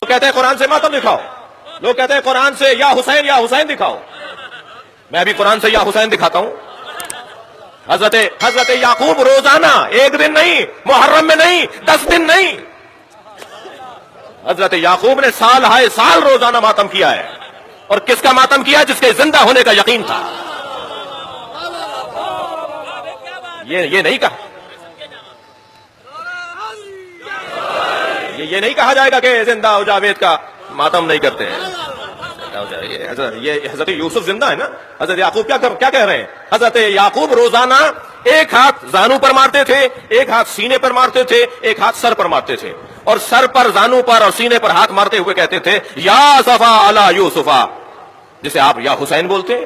کہتے ہیں قرآن سے ماتم دکھاؤ، لوگ کہتے ہیں قرآن سے یا حسین دکھاؤ. میں بھی قرآن سے یا حسین دکھاتا ہوں. حضرت یعقوب روزانہ، ایک دن نہیں، محرم میں نہیں، 10 دن نہیں، حضرت یعقوب نے سال ہائے سال روزانہ ماتم کیا ہے. اور کس کا ماتم کیا؟ جس کے زندہ ہونے کا یقین تھا. یہ نہیں کہا، یہ نہیں کہا جائے گا کہ زندہ ہو جاوید کا ماتم نہیں کرتے ہیں. یہ حضرت یوسف زندہ ہے نا. حضرت یعقوب کیا کہہ رہے ہیں؟ حضرت یعقوب روزانہ ایک ہاتھ زانو پر مارتے تھے، ایک ہاتھ سینے پر مارتے تھے، ایک ہاتھ سر پر مارتے تھے، اور سر پر، زانو پر اور سینے پر ہاتھ مارتے ہوئے کہتے تھے یا اسفا علی یوسفا، جسے آپ یا حسین بولتے ہیں.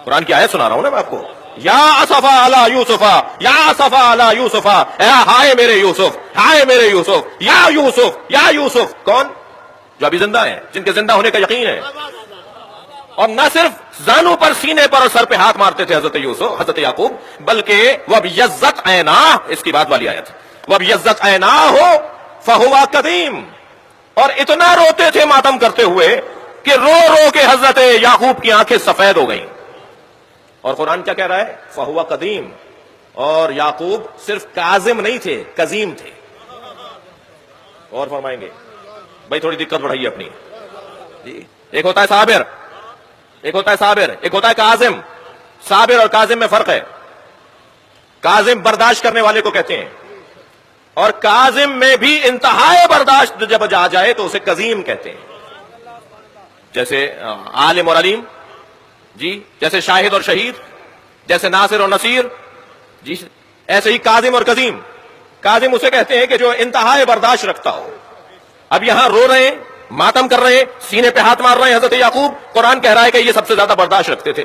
قرآن کی آیت سنا رہا ہوں نا میں آپ کو. یا اسفا علی یوسفا، یا اسفا علی یوسفا، ہائے میرے یوسف، ہائے میرے یوسف، یا یوسف، یا یوسف. کون؟ جو ابھی زندہ ہیں، جن کے زندہ ہونے کا یقین ہے. اور نہ صرف زانو پر، سینے پر اور سر پہ ہاتھ مارتے تھے حضرت یعقوب، بلکہ وَبْيَضَّتْ عَيْنَاهُ، اس کی بعد والی آیت، وَبْيَضَّتْ عَيْنَاهُ فَهُوَ قَدِيمٌ. اور اتنا روتے تھے ماتم کرتے ہوئے کہ رو رو کے حضرت یعقوب کی آنکھیں سفید ہو گئیں. اور قرآن کیا کہہ رہا ہے؟ فَهُوَ قَدِيمٌ. اور یعقوب صرف کاظم نہیں تھے، قزیم تھے. اور فرمائیں گے بھائی تھوڑی دقت بڑھائیے اپنی. جی، ایک ہوتا ہے صابر، ایک ہوتا ہے صابر، ایک ہوتا ہے کاظم. صابر اور کاظم میں فرق ہے. کاظم برداشت کرنے والے کو کہتے ہیں، اور کاظم میں بھی انتہائی برداشت جب آ جائے تو اسے قزیم کہتے ہیں. جیسے عالم اور علیم، جی، جیسے شاہد اور شہید، جیسے ناصر اور نصیر، جی، ایسے ہی کاظم اور قزیم. کاظم اسے کہتے ہیں کہ جو انتہائی برداشت رکھتا ہو. اب یہاں رو رہے ہیں، ماتم کر رہے ہیں، سینے پہ ہاتھ مار رہے ہیں حضرت یعقوب. قرآن کہہ رہا ہے کہ یہ سب سے زیادہ برداشت رکھتے تھے.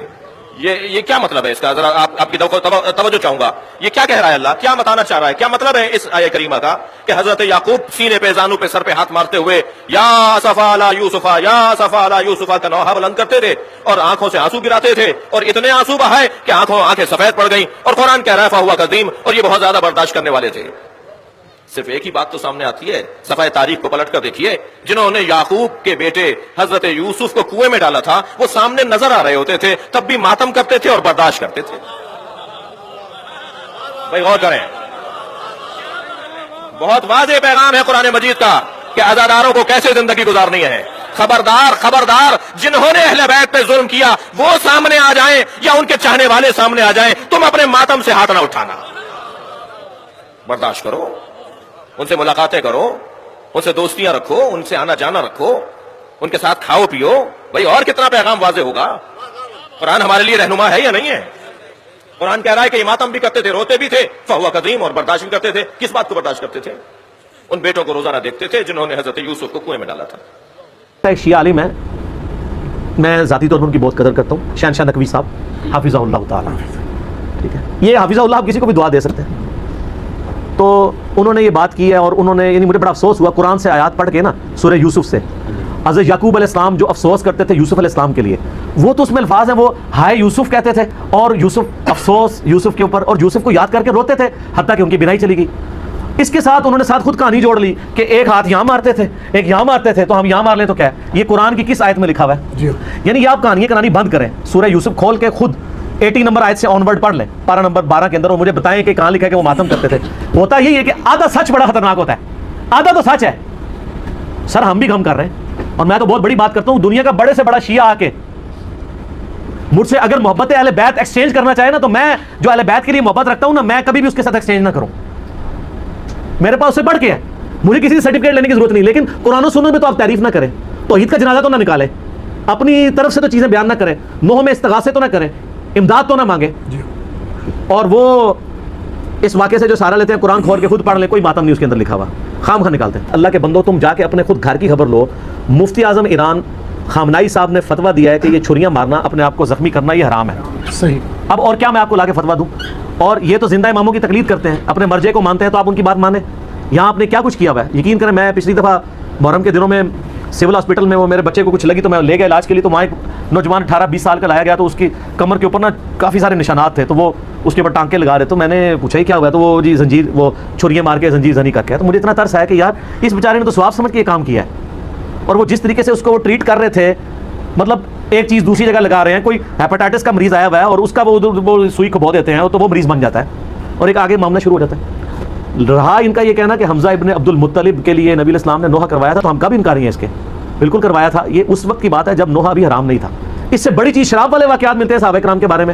یہ کیا مطلب ہے اس کا؟ ذرا آپ کی توجہ چاہوں گا. یہ کیا کہہ رہا ہے اللہ؟ کیا بتانا چاہ رہا ہے؟ کیا مطلب ہے اس آیت کریمہ کا کہ حضرت یعقوب سینے پہ، زانو پہ، سر پہ ہاتھ مارتے ہوئے یا اسفا علی یوسفا، یا اسفا علی یوسفا کا نوحہ بلند کرتے تھے اور آنکھوں سے آنسو گراتے تھے، اور اتنے آنسو بہائے کہ آنکھیں سفید پڑ گئیں. اور قرآن کہہ رہا ہے فہو قدیم، اور یہ بہت زیادہ برداشت کرنے والے تھے. صرف ایک ہی بات تو سامنے آتی ہے، صفحہ تاریخ کو پلٹ کر دیکھیے. جنہوں نے یعقوب کے بیٹے حضرت یوسف کو کنویں میں ڈالا تھا، وہ سامنے نظر آ رہے ہوتے تھے، تب بھی ماتم کرتے تھے اور برداشت کرتے تھے. بھائی غور کریں، بہت واضح پیغام ہے قرآن مجید کا کہ عزاداروں کو کیسے زندگی گزارنی ہے. خبردار خبردار، جنہوں نے اہل بیت پہ ظلم کیا وہ سامنے آ جائیں یا ان کے چاہنے والے سامنے آ جائیں، تم اپنے ماتم سے ہاتھ نہ اٹھانا. برداشت کرو، ان سے ملاقاتیں کرو، ان سے دوستیاں رکھو، ان سے آنا جانا رکھو، ان کے ساتھ کھاؤ پیو. بھائی اور کتنا پیغام واضح ہوگا؟ قرآن ہمارے لیے رہنما ہے یا نہیں ہے؟ قرآن کہہ رہا ہے کہ یہ ماتم بھی کرتے تھے، روتے بھی تھے، فہو قدیم، اور برداشت بھی کرتے تھے. کس بات کو برداشت کرتے تھے؟ ان بیٹوں کو روزانہ دیکھتے تھے جنہوں نے حضرت یوسف کو کنویں میں ڈالا تھا. ایک شیعہ عالم ہے، میں ذاتی طور پر ان کی بہت قدر کرتا ہوں، شہنشاہ نقوی صاحب حافظہ اللہ تعالیٰ. ٹھیک ہے، یہ حافظہ اللہ آپ کسی کو بھی دعا دے سکتے ہیں. تو انہوں نے یہ بات کی ہے، اور انہوں نے، یعنی مجھے بڑا افسوس ہوا قرآن سے آیات پڑھ کے نا، سورہ یوسف سے، حضرت یعقوب علیہ السلام جو افسوس کرتے تھے یوسف علیہ السلام کے لیے، وہ تو اس میں الفاظ ہیں، وہ ہائے یوسف کہتے تھے، اور یوسف افسوس یوسف کے اوپر، اور یوسف کو یاد کر کے روتے تھے، حتیٰ کہ ان کی بینائی چلی گئی. اس کے ساتھ انہوں نے ساتھ خود کہانی جوڑ لی کہ ایک ہاتھ یہاں مارتے تھے، ایک یہاں مارتے تھے، تو ہم یہاں مار لیں تو کیا ہے؟ یہ قرآن کی کس آیت میں لکھا ہوا ہے؟ یعنی یہ آپ کہانی بند کریں، سورہ یوسف کھول کے خود 80 نمبر آیت سے آن ورڈ پڑھ لیں، پارہ نمبر 12 کے اندر، اور مجھے بتائیں کہ کہاں لکھا ہے کہ وہ ماتم کرتے تھے. ہوتا یہی ہے کہ آدھا سچ بڑا خطرناک ہوتا ہے، آدھا تو سچ ہے. سر ہم بھی غم کر رہے ہیں، اور میں تو بہت بڑی بات کرتا ہوں، دنیا کا بڑے سے بڑا شیعہ آ کے مجھ سے اگر محبت اہل بیت ایکسچینج کرنا چاہے نا، تو میں جو اہل بیت کے لیے محبت رکھتا ہوں نا، میں کبھی بھی اس کے ساتھ ایکسچینج نہ کروں. میرے پاس اس سے بڑھ کے ہے، مجھے کسی سے سرٹیفکیٹ لینے کی ضرورت نہیں. لیکن قرآن و سنت میں تو آپ تعریف نہ کریں، توحید کا جنازہ تو نہ نکالیں، اپنی طرف سے تو چیزیں بیان نہ کریں، نوح میں استغاثے تو نہ کریں، امداد تو نہ مانگے. اور وہ اس واقعے سے جو سہارا لیتے ہیں، قرآن کھول کے خود پڑھ لیں، کوئی ماتم نہیں اس کے اندر لکھا ہوا، خام خواہ نکالتے ہیں. اللہ کے بندو، تم جا کے اپنے خود گھر کی خبر لو. مفتی اعظم ایران خامنائی صاحب نے فتویٰ دیا ہے کہ یہ چھریاں مارنا، اپنے آپ کو زخمی کرنا، یہ حرام ہے. صحیح. اب اور کیا میں آپ کو لا کے فتویٰ دوں؟ اور یہ تو زندہ اماموں کی تقلید کرتے ہیں، اپنے مرجع کو مانتے ہیں، تو آپ ان کی بات مانیں. یہاں آپ نے کیا کچھ کیا ہوا ہے؟ یقین کریں، میں پچھلی دفعہ محرم کے دنوں میں سول ہاسپٹل میں وہ میرے بچے کو کچھ لگی تو میں لے گیا علاج کے لیے, تو وہاں ایک نوجوان 18-20 سال کا لایا گیا, تو اس کی کمر کے اوپر نا کافی سارے نشانات تھے, تو وہ اس کے اوپر ٹانکے لگا رہے, تو میں نے پوچھا ہی کیا ہوا, تو وہ جی زنجیر, وہ چھریاں مار کے زنجیر زنی کر کے. تو مجھے اتنا ترس آیا کہ یار اس بیچارے نے تو ثواب سمجھ کے یہ کام کیا ہے, اور وہ جس طریقے سے اس کو وہ ٹریٹ کر رہے تھے, مطلب ایک چیز دوسری جگہ لگا رہے ہیں. کوئی ہیپاٹائٹس کا مریض آیا ہوا ہے اور اس کا وہ سوئی کھبو دیتے ہیں, تو وہ مریض بن جاتا ہے اور ایک آگے معاملہ شروع ہو جاتا ہے. رہا ان کا یہ کہنا کہ حمزہ ابن عبد المطلب کے لیے نبی علیہ السلام نے نوحہ کروایا تھا, تو ہم کا بھی انکاری ہیں اس کے, بالکل کروایا تھا. یہ اس وقت کی بات ہے جب نوحہ بھی حرام نہیں تھا. اس سے بڑی چیز شراب والے واقعات ملتے ہیں صحابہ کرام کے بارے میں,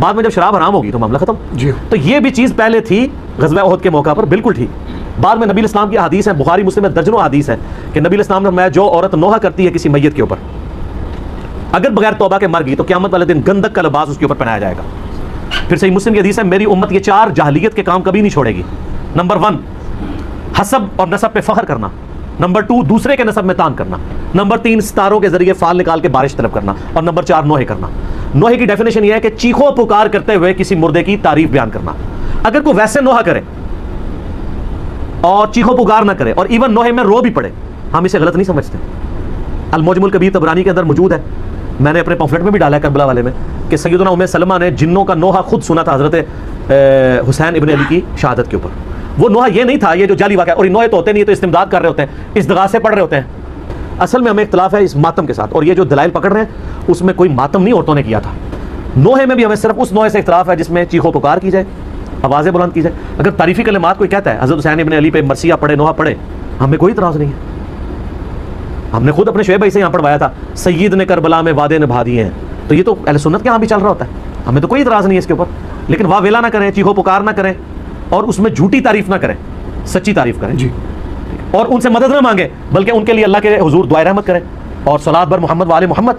بعد میں جب شراب حرام ہوگی تو معاملہ ختم. جی. تو یہ بھی چیز پہلے تھی غزوہ احد کے موقع پر, بالکل ٹھیک. بعد میں نبی علیہ السلام کی حدیث ہے, بخاری مسلم میں درجنوں حدیث ہے کہ نبی علیہ السلام نے فرمایا جو عورت نوحہ کرتی ہے کسی میت کے اوپر, اگر بغیر توبہ کے مر گئی تو قیامت والے دن گندک کا لباس اس کے اوپر پہنایا جائے گا. پھر صحیح مسلم کی حدیث ہے میری امت یہ 4 جاہلیت کے کام کبھی نہیں چھوڑے گی. نمبر 1 حسب اور نسب پہ فخر کرنا. نمبر 2 دوسرے کے نسب میں تان کرنا. نمبر 3 ستاروں کے ذریعے فال نکال کے بارش طلب کرنا. اور نمبر 4 نوحے کرنا. نوحے کی ڈیفینیشن یہ ہے کہ چیخو پکار کرتے ہوئے کسی مردے کی تعریف بیان کرنا. اگر کوئی ویسے نوحہ کرے اور چیخو پکار نہ کرے اور ایون نوحے میں رو بھی پڑے, ہم اسے غلط نہیں سمجھتے. المعجم الکبیر طبرانی کے اندر موجود ہے, میں نے اپنے پمفلٹ میں بھی ڈالا ہے کربلا والے میں, کہ سیدنا ام سلمہ نے جنوں کا نوحہ خود سنا تھا حضرت حسین ابن علی کی شہادت کے اوپر. وہ نوحہ یہ نہیں تھا یہ جو جعلی واقعہ, اور نوحے تو ہوتے نہیں, تو استمداد کر رہے ہوتے ہیں, استغاثے پڑھ رہے ہوتے ہیں. اصل میں ہمیں اختلاف ہے اس ماتم کے ساتھ, اور یہ جو دلائل پکڑ رہے ہیں اس میں کوئی ماتم نہیں عورتوں نے کیا تھا. نوحے میں بھی ہمیں صرف اس نوحے سے اختلاف ہے جس میں چیخو پکار کی جائے, آوازیں بلند کی جائے. اگر تعریفی کلمات کوئی کہتا ہے حضرت حسین ابن علی پہ مرثیہ پڑھے, نوحہ پڑھے, ہمیں کوئی اعتراض نہیں ہے. ہم نے خود اپنے شعیب بھائی سے یہاں پڑھوایا تھا, سید نے کربلا میں وعدے نبھا دیے ہیں, تو یہ تو اہل سنت کے یہاں بھی چل رہا ہوتا ہے, ہمیں تو کوئی اعتراض نہیں ہے اس کے اوپر. لیکن واہ ویلا نہ کریں, چیخو پکار نہ کریں, اور اس میں جھوٹی تعریف نہ کریں, سچی تعریف کریں جی. اور ان سے مدد نہ مانگیں, بلکہ ان کے لیے اللہ کے حضور دعائے رحمت کریں, اور صلوات بر محمد و آل محمد.